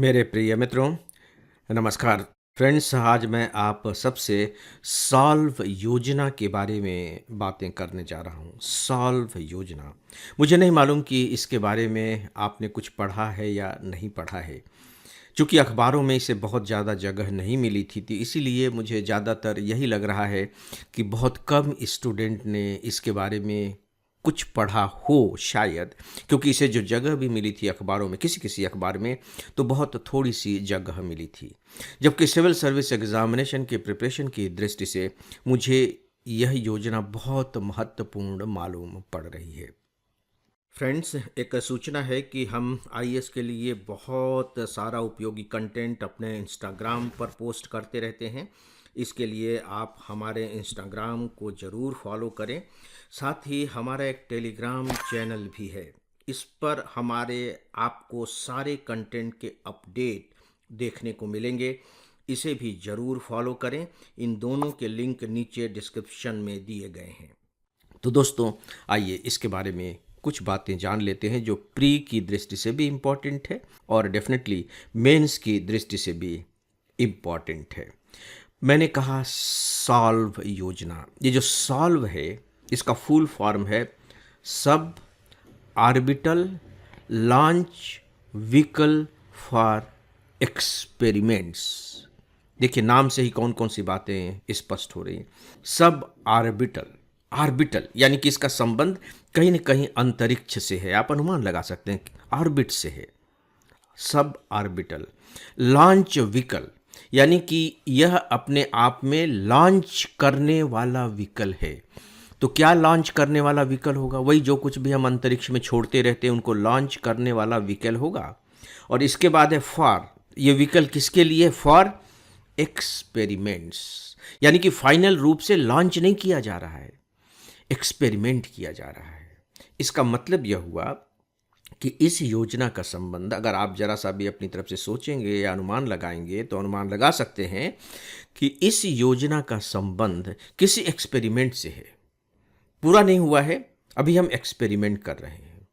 मेरे प्रिय मित्रों, नमस्कार। फ्रेंड्स, आज मैं आप सबसे सॉल्व योजना के बारे में बातें करने जा रहा हूँ। सॉल्व योजना। मुझे नहीं मालूम कि इसके बारे में आपने कुछ पढ़ा है या नहीं पढ़ा है। चूँकि अखबारों में इसे बहुत ज़्यादा जगह नहीं मिली थी, इसीलिए मुझे ज़्यादातर यही लग रहा है कि बहुत कम स्टूडेंट ने इसके बारे में कुछ पढ़ा हो शायद, क्योंकि इसे जो जगह भी मिली थी अखबारों में, किसी-किसी अखबार में, तो बहुत थोड़ी-सी जगह मिली थी। जबकि सिविल सर्विस एग्ज़ामिनेशन की प्रिपरेशन की दृष्टि से मुझे यह योजना बहुत महत्वपूर्ण मालूम पड़ रही है। फ्रेंड्स, एक सूचना है कि हम आईएएस के लिए बहुत सारा उपयोगी कंटेंट अपने इंस्टाग्राम पर पोस्ट करते रहते हैं। इसके लिए आप हमारे इंस्टाग्राम को ज़रूर फॉलो करें। साथ ही हमारा एक टेलीग्राम चैनल भी है। इस पर हमारे आपको सारे कंटेंट के अपडेट देखने को मिलेंगे। इसे भी ज़रूर फॉलो करें। इन दोनों के लिंक नीचे डिस्क्रिप्शन में दिए गए हैं। तो दोस्तों, आइए इसके बारे में कुछ बातें जान लेते हैं जो प्री की दृष्टि से भी इम्पॉर्टेंट है और डेफिनेटली मेंस की दृष्टि से भी इम्पॉर्टेंट है। मैंने कहा सॉल्व योजना। ये जो सॉल्व है, इसका फुल फॉर्म है sub orbital launch vehicle for experiments. देखिए, नाम से ही कौन कौन सी बातें स्पष्ट हो रही हैं। सब ऑर्बिटल, ऑर्बिटल यानी कि इसका संबंध कहीं न कहीं अंतरिक्ष से है। आप अनुमान लगा सकते हैं ऑर्बिट से है। सब ऑर्बिटल लॉन्च व्हीकल यानी कि यह अपने आप में लॉन्च करने वाला व्हीकल है। तो क्या लॉन्च करने वाला व्हीकल होगा? वही जो कुछ भी हम अंतरिक्ष में छोड़ते रहते हैं उनको लॉन्च करने वाला व्हीकल होगा। और इसके बाद है फॉर। ये व्हीकल किसके लिए? फॉर एक्सपेरिमेंट्स, यानी कि फाइनल रूप से लॉन्च नहीं किया जा रहा है, एक्सपेरिमेंट किया जा रहा है। इसका मतलब यह हुआ कि इस योजना का संबंध अगर आप जरा सा भी अपनी तरफ से सोचेंगे या अनुमान लगाएंगे तो अनुमान लगा सकते हैं कि इस योजना का संबंध किसी एक्सपेरिमेंट से है। पूरा नहीं हुआ है, अभी हम एक्सपेरिमेंट कर रहे हैं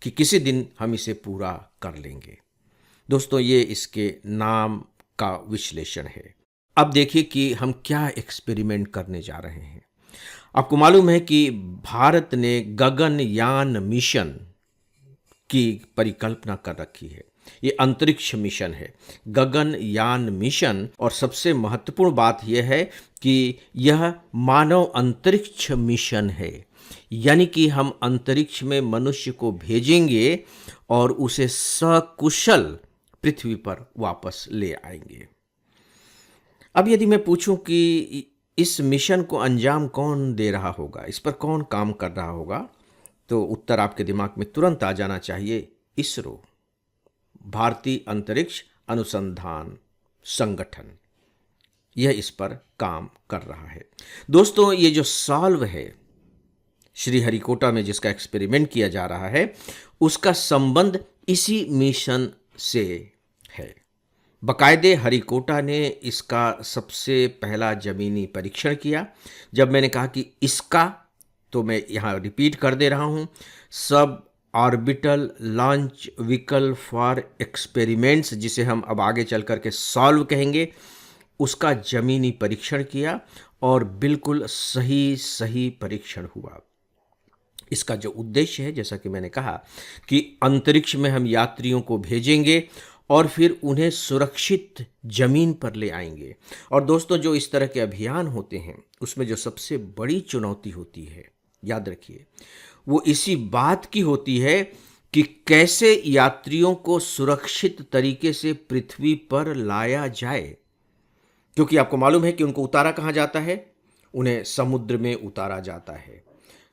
कि किसी दिन हम इसे पूरा कर लेंगे। दोस्तों, ये इसके नाम का विश्लेषण है। अब देखिए कि हम क्या एक्सपेरिमेंट करने जा रहे हैं। आपको मालूम है कि भारत ने गगनयान मिशन की परिकल्पना कर रखी है। ये अंतरिक्ष मिशन है, गगनयान मिशन। और सबसे महत्वपूर्ण बात यह है कि यह मानव अंतरिक्ष मिशन है, यानी कि हम अंतरिक्ष में मनुष्य को भेजेंगे और उसे सकुशल पृथ्वी पर वापस ले आएंगे। अब यदि मैं पूछूं कि इस मिशन को अंजाम कौन दे रहा होगा, इस पर कौन काम कर रहा होगा, तो उत्तर आपके दिमाग में तुरंत आ जाना चाहिए, इसरो, भारतीय अंतरिक्ष अनुसंधान संगठन। यह इस पर काम कर रहा है। दोस्तों, ये जो सॉल्व है, श्रीहरिकोटा में जिसका एक्सपेरिमेंट किया जा रहा है, उसका संबंध इसी मिशन से है। बाकायदे हरिकोटा ने इसका सबसे पहला जमीनी परीक्षण किया। जब मैंने कहा कि इसका, तो मैं यहाँ रिपीट कर दे रहा हूँ, sub orbital launch vehicle for experiments, जिसे हम अब आगे चल कर के सॉल्व कहेंगे, उसका जमीनी परीक्षण किया और बिल्कुल सही परीक्षण हुआ। इसका जो उद्देश्य है, जैसा कि मैंने कहा, कि अंतरिक्ष में हम यात्रियों को भेजेंगे और फिर उन्हें सुरक्षित जमीन पर ले आएंगे। और दोस्तों, जो इस तरह के अभियान होते हैं उसमें जो सबसे बड़ी चुनौती होती है, याद रखिए, वो इसी बात की होती है कि कैसे यात्रियों को सुरक्षित तरीके से पृथ्वी पर लाया जाए। क्योंकि आपको मालूम है कि उनको उतारा कहाँ जाता है? उन्हें समुद्र में उतारा जाता है।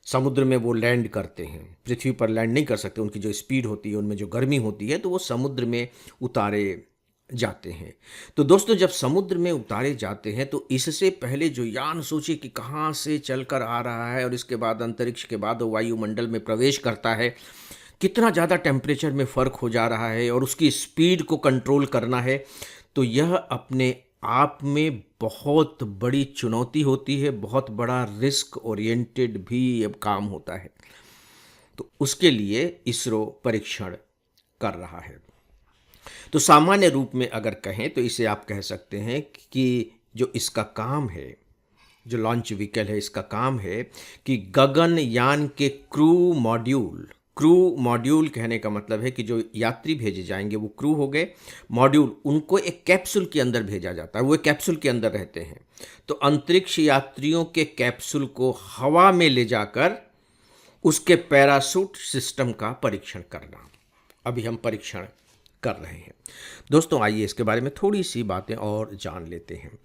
समुद्र में वो लैंड करते हैं, पृथ्वी पर लैंड नहीं कर सकते। उनकी जो स्पीड होती है, उनमें जो गर्मी होती है, तो वो समुद्र में उतारे जाते हैं। तो दोस्तों, जब समुद्र में उतारे जाते हैं तो इससे पहले जो यान सोचे कि कहाँ से चलकर आ रहा है और इसके बाद अंतरिक्ष के बाद वो वायुमंडल में प्रवेश करता है, कितना ज़्यादा टेम्परेचर में फ़र्क हो जा रहा है और उसकी स्पीड को कंट्रोल करना है, तो यह अपने आप में बहुत बड़ी चुनौती होती है, बहुत बड़ा रिस्क ओरिएंटेड भी अब काम होता है। तो उसके लिए इसरो परीक्षण कर रहा है। तो सामान्य रूप में अगर कहें तो इसे आप कह सकते हैं कि जो इसका काम है, जो लॉन्च व्हीकल है, इसका काम है कि गगनयान के क्रू मॉड्यूल कहने का मतलब है कि जो यात्री भेजे जाएंगे वो क्रू हो गए, मॉड्यूल उनको एक कैप्सूल के अंदर भेजा जाता है, वो एक कैप्सूल के अंदर रहते हैं। तो अंतरिक्ष यात्रियों के कैप्सूल को हवा में ले जाकर उसके पैराशूट सिस्टम का परीक्षण करना, अभी हम परीक्षण कर रहे हैं। दोस्तों आइए इसके बारे में थोड़ी सी बातें और जान लेते हैं।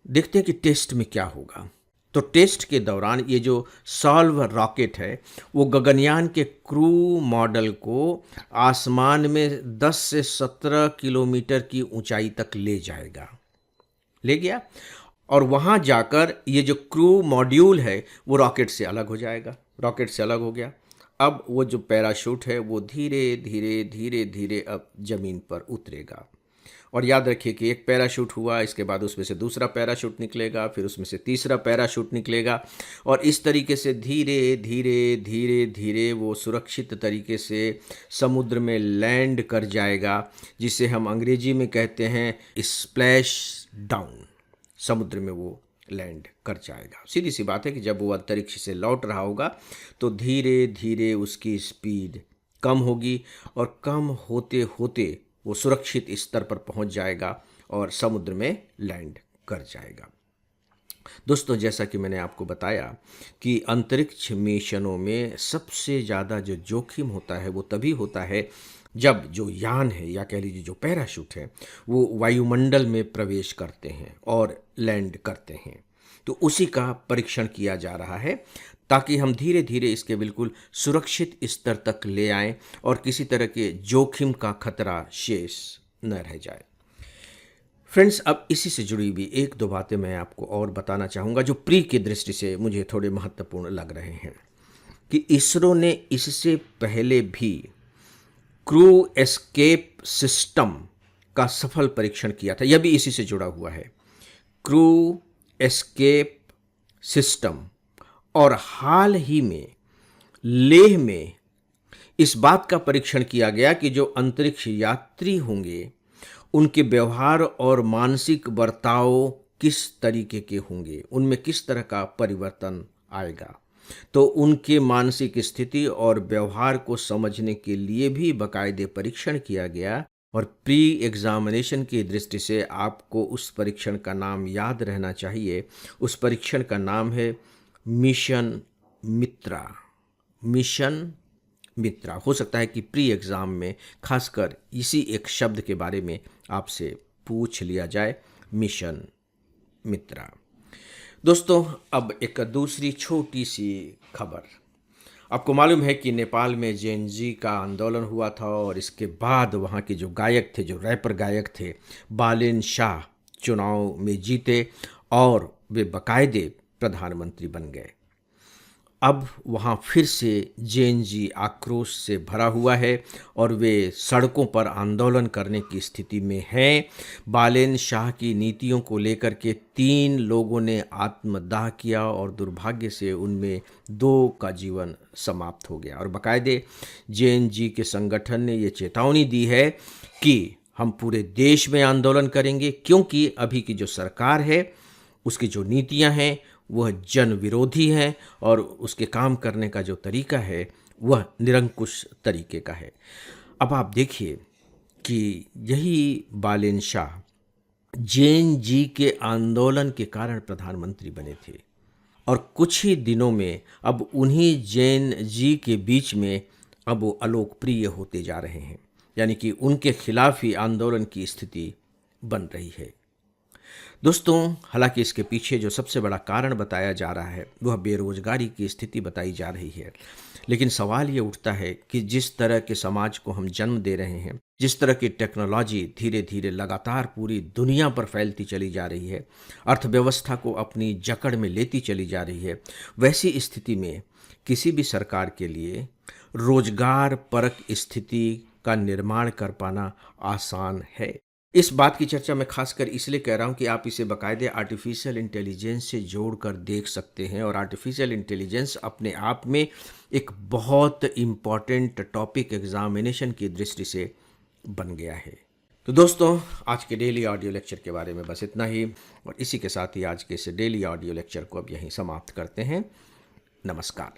देखते हैं कि टेस्ट में क्या होगा। तो टेस्ट के दौरान ये जो सॉल्व रॉकेट है वो गगनयान के क्रू मॉडल को आसमान में 10 से 17 किलोमीटर की ऊंचाई तक ले जाएगा, ले गया, और वहाँ जाकर ये जो क्रू मॉड्यूल है वो रॉकेट से अलग हो जाएगा, रॉकेट से अलग हो गया। अब वो जो पैराशूट है वो धीरे धीरे धीरे धीरे अब ज़मीन पर उतरेगा। और याद रखिए कि एक पैराशूट हुआ, इसके बाद उसमें से दूसरा पैराशूट निकलेगा, फिर उसमें से तीसरा पैराशूट निकलेगा, और इस तरीके से धीरे धीरे धीरे धीरे वो सुरक्षित तरीके से समुद्र में लैंड कर जाएगा, जिसे हम अंग्रेजी में कहते हैं स्प्लैश डाउन। समुद्र में वो लैंड कर जाएगा। सीधी सी बात है कि जब वो अंतरिक्ष से लौट रहा होगा तो धीरे धीरे उसकी स्पीड कम होगी, और कम होते होते वो सुरक्षित स्तर पर पहुंच जाएगा और समुद्र में लैंड कर जाएगा। दोस्तों जैसा कि मैंने आपको बताया कि अंतरिक्ष मिशनों में सबसे ज़्यादा जो जोखिम होता है वो तभी होता है जब जो यान है, या कह लीजिए जो पैराशूट है, वो वायुमंडल में प्रवेश करते हैं और लैंड करते हैं। तो उसी का परीक्षण किया जा रहा है ताकि हम धीरे धीरे इसके बिल्कुल सुरक्षित स्तर तक ले आएं और किसी तरह के जोखिम का खतरा शेष न रह जाए। फ्रेंड्स, अब इसी से जुड़ी हुई एक दो बातें मैं आपको और बताना चाहूँगा जो प्री की दृष्टि से मुझे थोड़े महत्वपूर्ण लग रहे हैं। कि इसरो ने इससे पहले भी क्रू एस्केप सिस्टम का सफल परीक्षण किया था, यह भी इसी से जुड़ा हुआ है, क्रू एस्केप सिस्टम। और हाल ही में लेह में इस बात का परीक्षण किया गया कि जो अंतरिक्ष यात्री होंगे उनके व्यवहार और मानसिक बर्ताव किस तरीके के होंगे, उनमें किस तरह का परिवर्तन आएगा। तो उनके मानसिक स्थिति और व्यवहार को समझने के लिए भी बाकायदे परीक्षण किया गया। और प्री एग्जामिनेशन की दृष्टि से आपको उस परीक्षण का नाम याद रहना चाहिए। उस परीक्षण का नाम है मिशन मित्रा। मिशन मित्रा। हो सकता है कि प्री एग्ज़ाम में खासकर इसी एक शब्द के बारे में आपसे पूछ लिया जाए, मिशन मित्रा। दोस्तों, अब एक दूसरी छोटी सी खबर। आपको मालूम है कि नेपाल में जेएनजी का आंदोलन हुआ था और इसके बाद वहाँ के जो गायक थे, जो रैपर गायक थे, बालेन शाह चुनाव में जीते और वे बाकायदे प्रधानमंत्री बन गए। अब वहाँ फिर से जेएनजी आक्रोश से भरा हुआ है और वे सड़कों पर आंदोलन करने की स्थिति में हैं। बालेन शाह की नीतियों को लेकर के 3 लोगों ने आत्मदाह किया और दुर्भाग्य से उनमें 2 का जीवन समाप्त हो गया। और बाकायदे जेएनजी के संगठन ने ये चेतावनी दी है कि हम पूरे देश में आंदोलन करेंगे, क्योंकि अभी की जो सरकार है उसकी जो नीतियां हैं वह जन विरोधी हैं और उसके काम करने का जो तरीका है वह निरंकुश तरीके का है। अब आप देखिए कि यही बालेन शाह जेएनजी के आंदोलन के कारण प्रधानमंत्री बने थे और कुछ ही दिनों में अब उन्हीं जेएनजी के बीच में अब वो अलोकप्रिय होते जा रहे हैं, यानी कि उनके खिलाफ ही आंदोलन की स्थिति बन रही है। दोस्तों, हालांकि इसके पीछे जो सबसे बड़ा कारण बताया जा रहा है वह बेरोजगारी की स्थिति बताई जा रही है, लेकिन सवाल ये उठता है कि जिस तरह के समाज को हम जन्म दे रहे हैं, जिस तरह की टेक्नोलॉजी धीरे धीरे लगातार पूरी दुनिया पर फैलती चली जा रही है, अर्थव्यवस्था को अपनी जकड़ में लेती चली जा रही है, वैसी स्थिति में किसी भी सरकार के लिए रोजगार परक स्थिति का निर्माण कर पाना आसान है। इस बात की चर्चा मैं खासकर इसलिए कह रहा हूँ कि आप इसे बाकायदे आर्टिफिशियल इंटेलिजेंस से जोड़कर देख सकते हैं और आर्टिफिशियल इंटेलिजेंस अपने आप में एक बहुत इम्पॉर्टेंट टॉपिक एग्जामिनेशन की दृष्टि से बन गया है। तो दोस्तों, आज के डेली ऑडियो लेक्चर के बारे में बस इतना ही, और इसी के साथ ही आज के इस डेली ऑडियो लेक्चर को अब यहीं समाप्त करते हैं। नमस्कार।